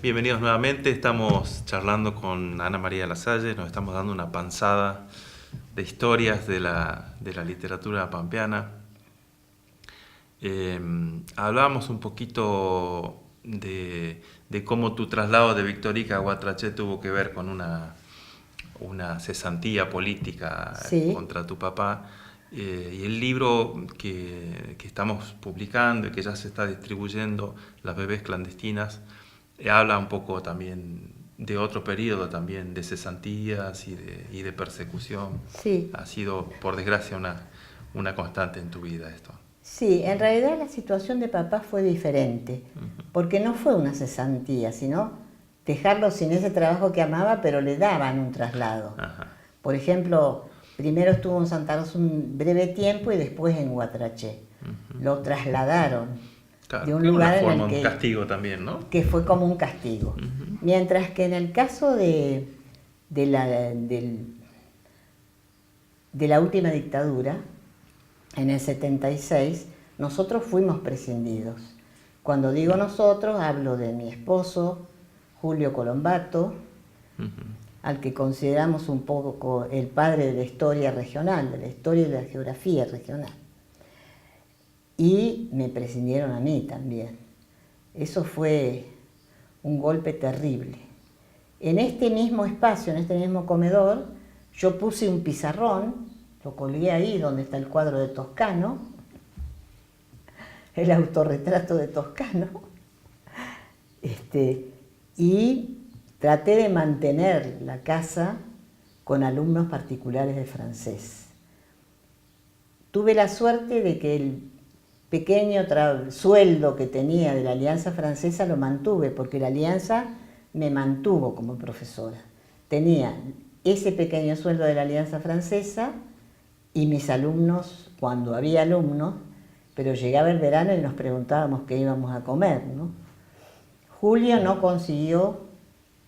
Bienvenidos nuevamente. Estamos charlando con Ana María Lasalle. Nos estamos dando una panzada de historias de la literatura pampeana. Hablábamos un poquito de cómo tu traslado de Victorica a Guatraché tuvo que ver con una cesantía política Sí, contra tu papá. Y el libro que estamos publicando y que ya se está distribuyendo, Las bebés clandestinas, habla un poco también de otro periodo también de cesantías y de persecución. sí, Ha sido, por desgracia, una constante en tu vida esto. sí. En realidad la situación de papá fue diferente, porque no fue una cesantía, sino dejarlo sin ese trabajo que amaba, pero le daban un traslado. Ajá. Por ejemplo, primero estuvo en Santa Rosa un breve tiempo y después en Guatraché. Lo trasladaron de Claro, un que una lugar en forma, el un castigo también, ¿no? que fue como un castigo. Mientras que en el caso de la, del- de la última dictadura, en el 76, nosotros fuimos prescindidos. Cuando digo nosotros, hablo de mi esposo, Julio Colombato, al que consideramos un poco el padre de la historia regional, de la historia y de la geografía regional. Y me prescindieron a mí también. Eso fue un golpe terrible. En este mismo espacio, en este mismo comedor, yo puse un pizarrón, lo colgué ahí donde está el cuadro de Toscano, el autorretrato de Toscano, y traté de mantener la casa con alumnos particulares de francés. Tuve la suerte de que el pequeño sueldo que tenía de la Alianza Francesa lo mantuve, porque la Alianza me mantuvo como profesora. Tenía ese pequeño sueldo de la Alianza Francesa y mis alumnos, cuando había alumnos, pero llegaba el verano y nos preguntábamos qué íbamos a comer, ¿no? Julio no consiguió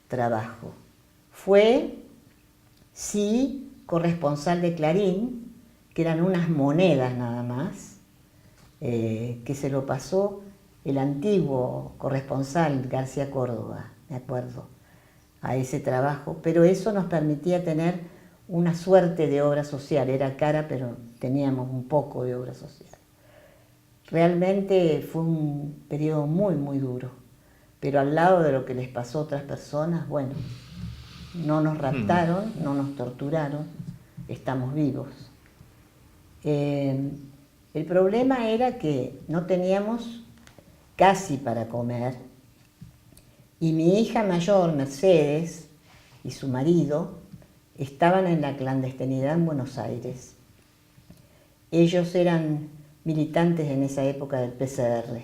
trabajo. Fue, sí, corresponsal de Clarín, que eran unas monedas nada más, que se lo pasó el antiguo corresponsal García Córdoba, me acuerdo, a ese trabajo, pero eso nos permitía tener una suerte de obra social. Era cara, pero teníamos un poco de obra social. Realmente fue un periodo muy, muy duro, pero al lado de lo que les pasó a otras personas, bueno, no nos raptaron, no nos torturaron, estamos vivos. El problema era que no teníamos casi para comer y mi hija mayor, Mercedes, y su marido estaban en la clandestinidad en Buenos Aires. Ellos eran militantes en esa época del PCR.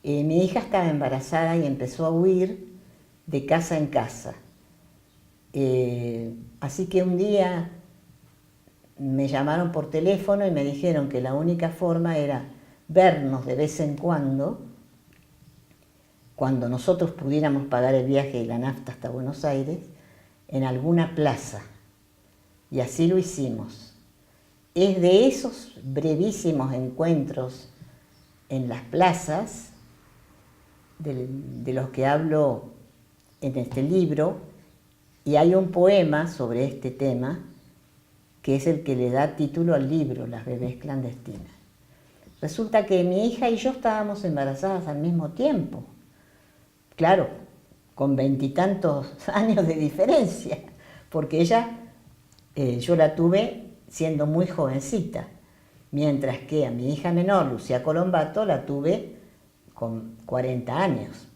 Mi hija estaba embarazada y empezó a huir de casa en casa. Así que un día me llamaron por teléfono y me dijeron que la única forma era vernos de vez en cuando nosotros pudiéramos pagar el viaje y la nafta hasta Buenos Aires, en alguna plaza. Y así lo hicimos. Es de esos brevísimos encuentros en las plazas, de los que hablo en este libro, y hay un poema sobre este tema, que es el que le da título al libro, Las bebés clandestinas. Resulta que mi hija y yo estábamos embarazadas al mismo tiempo. Claro, con 20 y tantos años de diferencia, porque yo la tuve siendo muy jovencita, mientras que a mi hija menor, Lucía Colombato, la tuve con 40 años.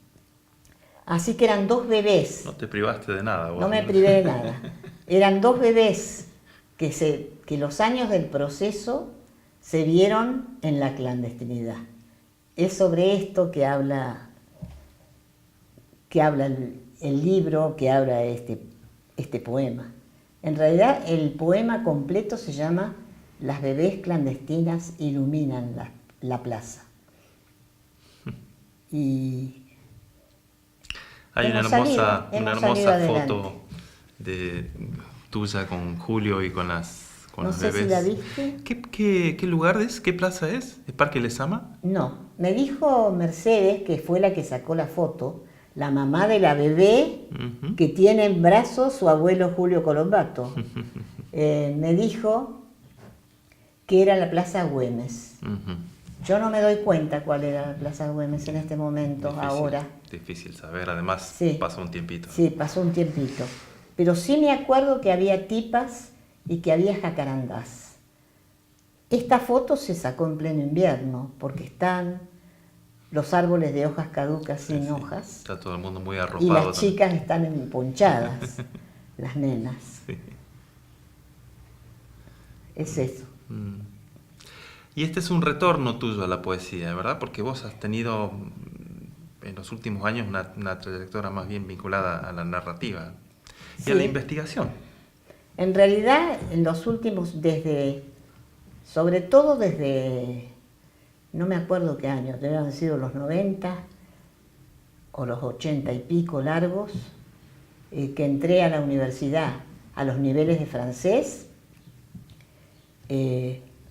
Así que eran dos bebés. No te privaste de nada, vos. No me privé de nada. Eran dos bebés que los años del proceso se vieron en la clandestinidad. Es sobre esto que habla el libro, que habla este poema. En realidad el poema completo se llama Las bebés clandestinas iluminan la plaza. Y Hay una hemos salido hermosa adelante. foto de tuya con Julio y con No las sé si la bebés. viste. ¿Qué lugar es? ¿Qué plaza es? ¿Es Parque Lezama? No, me dijo Mercedes, que fue la que sacó la foto, la mamá de la bebé que tiene en brazos su abuelo Julio Colombato. Me dijo que era la Plaza Güemes. Yo no me doy cuenta cuál era la Plaza Güemes en este momento, ahora. Difícil saber, además pasó un tiempito. Sí, pasó un tiempito. Pero sí me acuerdo que había tipas y que había jacarandás. Esta foto se sacó en pleno invierno, porque están los árboles de hojas caducas sin hojas. Está todo el mundo muy arropado. Y las chicas están emponchadas, las nenas. Sí. Es eso. Y este es un retorno tuyo a la poesía, ¿verdad? Porque vos has tenido en los últimos años una trayectoria más bien vinculada a la narrativa y a la investigación. En realidad, en los últimos, sobre todo desde, no me acuerdo qué año, deben haber sido los 90 o los 80 y pico largos, que entré a la universidad a los niveles de francés.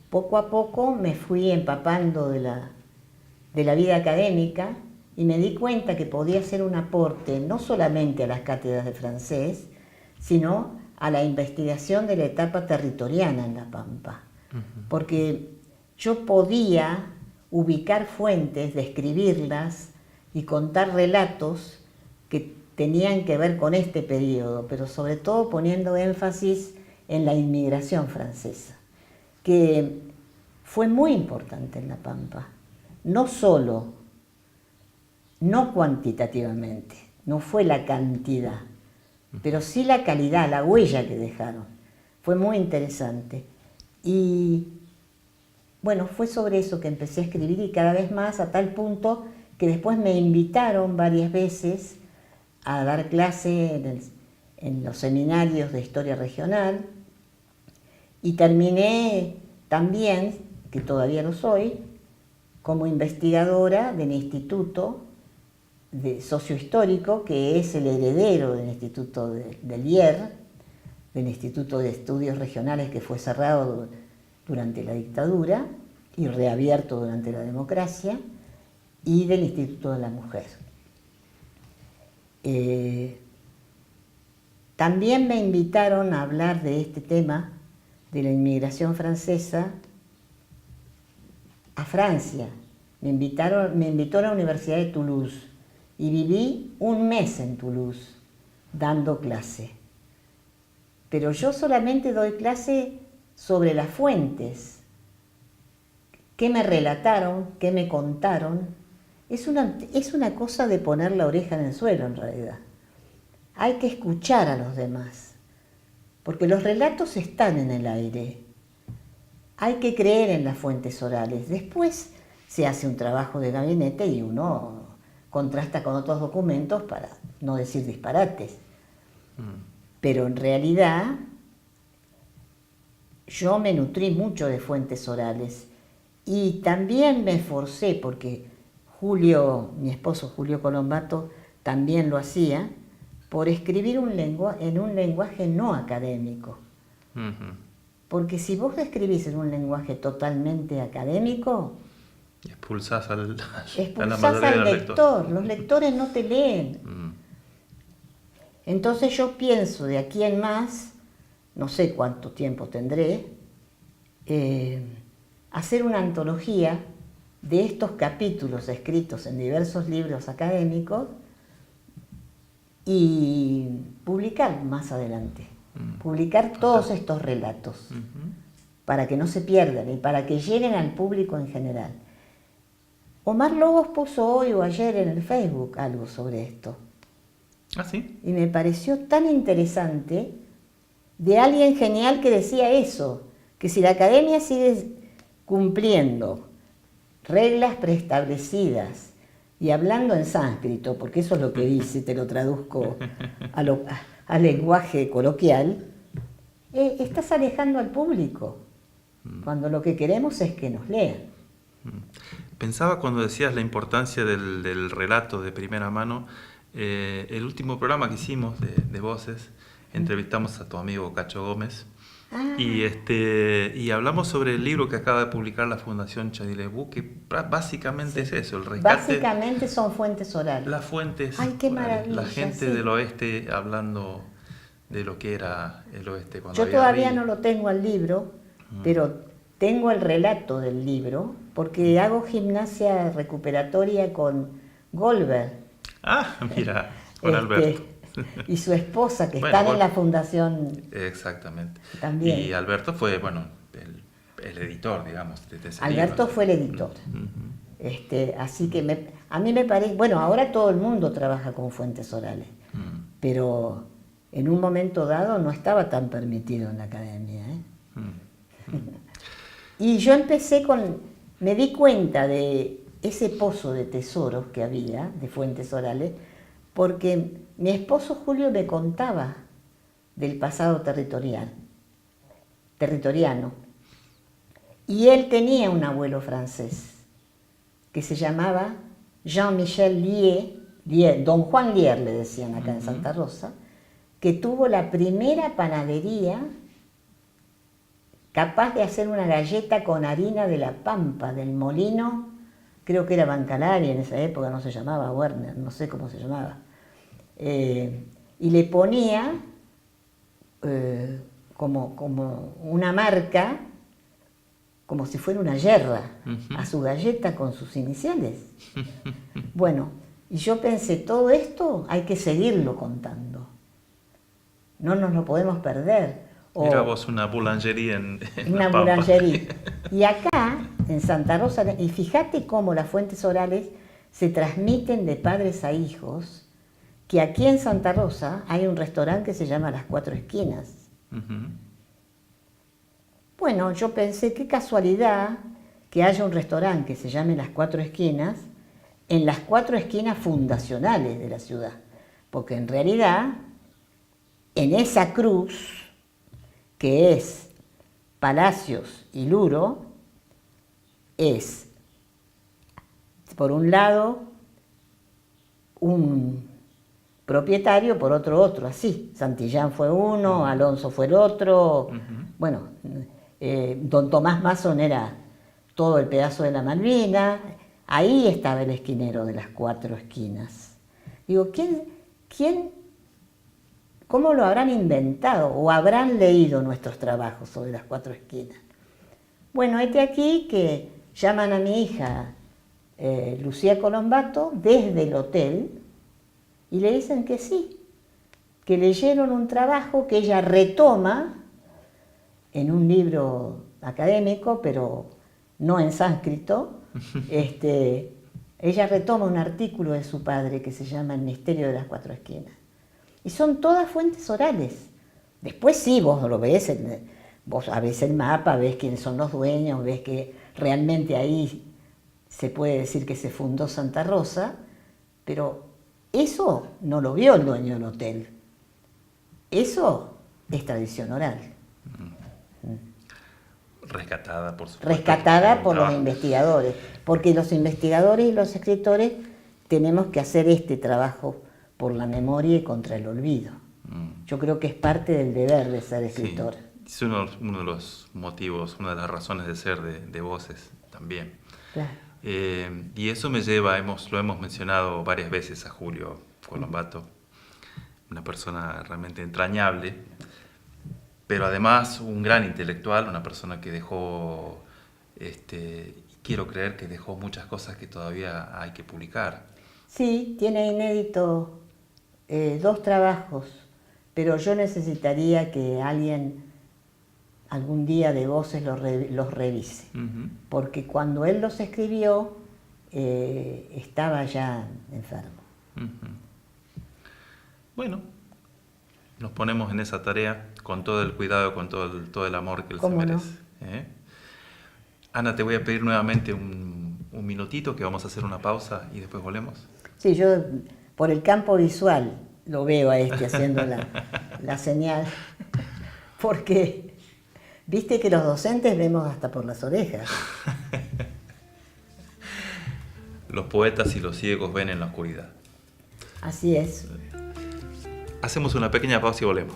Poco a poco me fui empapando de la vida académica y me di cuenta que podía hacer un aporte no solamente a las cátedras de francés, sino a la investigación de la etapa territoriana en La Pampa. Porque yo podía ubicar fuentes, describirlas y contar relatos que tenían que ver con este periodo, pero sobre todo poniendo énfasis en la inmigración francesa, que fue muy importante en La Pampa, no cuantitativamente, no fue la cantidad, pero sí la calidad, la huella que dejaron. Fue muy interesante. Y bueno, fue sobre eso que empecé a escribir y cada vez más, a tal punto que después me invitaron varias veces a dar clase en los seminarios de historia regional y terminé también, que todavía lo soy, como investigadora del Instituto Sociohistórico, que es el heredero del Instituto del IER, del Instituto de Estudios Regionales, que fue cerrado durante la dictadura y reabierto durante la democracia, y del Instituto de la Mujer. También me invitaron a hablar de este tema de la inmigración francesa a Francia. Me invitó a la Universidad de Toulouse y viví un mes en Toulouse dando clase. Pero yo solamente doy clase sobre las fuentes. ¿Qué me relataron? ¿Qué me contaron? Es una cosa de poner la oreja en el suelo, en realidad. Hay que escuchar a los demás, porque los relatos están en el aire. Hay que creer en las fuentes orales. Después se hace un trabajo de gabinete y uno contrasta con otros documentos para no decir disparates. Pero en realidad yo me nutrí mucho de fuentes orales y también me esforcé, porque mi esposo Julio Colombato también lo hacía, por escribir en un lenguaje no académico. Porque si vos escribís en un lenguaje totalmente académico, expulsás al lector. Los lectores no te leen. Entonces yo pienso, de aquí en más, no sé cuánto tiempo tendré, hacer una antología de estos capítulos escritos en diversos libros académicos y publicar más adelante. Publicar todos estos relatos para que no se pierdan y para que lleguen al público en general. Omar Lobos puso hoy o ayer en el Facebook algo sobre esto. ¿Ah, sí? Y me pareció tan interesante, de alguien genial que decía eso, que si la academia sigue cumpliendo reglas preestablecidas y hablando en sánscrito, porque eso es lo que dice, te lo traduzco al lenguaje coloquial, estás alejando al público, cuando lo que queremos es que nos lean. Pensaba cuando decías la importancia del relato de primera mano, el último programa que hicimos de Voces, entrevistamos a tu amigo Cacho Gómez Ah, Y hablamos sobre el libro que acaba de publicar la Fundación Chadilebu, que básicamente es eso, el rescate, básicamente son fuentes orales. las fuentes Ay, qué orales, la maravilla, gente sí. del oeste hablando de lo que era el oeste cuando Yo había todavía río. no lo tengo al libro, pero tengo el relato del libro porque hago gimnasia recuperatoria con Goldberg Ah, mira, con Alberto. y su esposa que Bueno, están en la fundación exactamente. Y también. Alberto fue, bueno, el editor, digamos, de ese Alberto libro. fue el editor. Así que a mí me parece, bueno, ahora todo el mundo trabaja con fuentes orales, pero en un momento dado no estaba tan permitido en la academia, ¿eh? Y yo me di cuenta de ese pozo de tesoros que había, de fuentes orales, porque mi esposo Julio me contaba del pasado territoriano. Y él tenía un abuelo francés que se llamaba Jean-Michel Lier, Don Juan Lier le decían acá en Santa Rosa, que tuvo la primera panadería capaz de hacer una galleta con harina de la pampa, del molino, creo que era Bancalari en esa época, no se llamaba Werner, no sé cómo se llamaba. Y le ponía como una marca, como si fuera una yerra, a su galleta con sus iniciales. Bueno, y yo pensé, todo esto hay que seguirlo contando. No nos lo podemos perder. Era vos una boulangerie en Una La Pampa. boulangerie. Y acá, en Santa Rosa, y fíjate cómo las fuentes orales se transmiten de padres a hijos, que aquí en Santa Rosa hay un restaurante que se llama Las Cuatro Esquinas. Bueno, yo pensé, qué casualidad que haya un restaurante que se llame Las Cuatro Esquinas en las cuatro esquinas fundacionales de la ciudad. Porque en realidad, en esa cruz, que es Palacios y Luro, es, por un lado, un propietario, por otro, así. Santillán fue uno, Alonso fue el otro. Bueno, don Tomás Mason era todo el pedazo de la Malvina. Ahí estaba el esquinero de las cuatro esquinas. Digo, ¿cómo lo habrán inventado o habrán leído nuestros trabajos sobre las cuatro esquinas? Bueno, aquí que llaman a mi hija Lucía Colombato desde el hotel y le dicen que sí, que leyeron un trabajo que ella retoma en un libro académico, pero no en sánscrito. Ella retoma un artículo de su padre que se llama El misterio de las cuatro esquinas. Y son todas fuentes orales. Después sí, vos lo ves, vos ves el mapa, ves quiénes son los dueños, ves que realmente ahí se puede decir que se fundó Santa Rosa, pero eso no lo vio el dueño del hotel. Eso es tradición oral. Rescatada, por supuesto. Rescatada por los investigadores, porque los investigadores y los escritores tenemos que hacer este trabajo por la memoria y contra el olvido. Yo creo que es parte del deber de ser escritor. Sí, es uno de los motivos, una de las razones de ser de Voces también. Claro. Y eso me lleva, lo hemos mencionado varias veces a Julio Colombato, una persona realmente entrañable, pero además un gran intelectual, una persona que dejó, quiero creer que dejó muchas cosas que todavía hay que publicar. Sí, tiene inédito 2 trabajos, pero yo necesitaría que alguien algún día de Voces los revise, porque cuando él los escribió estaba ya enfermo. Bueno, nos ponemos en esa tarea con todo el cuidado, con todo el amor que él se ¿Cómo no? merece. Ana, te voy a pedir nuevamente un minutito, que vamos a hacer una pausa y después volvemos. Sí, yo por el campo visual lo veo a haciendo la señal, porque viste que los docentes vemos hasta por las orejas. Los poetas y los ciegos ven en la oscuridad. Así es. Hacemos una pequeña pausa y volvemos.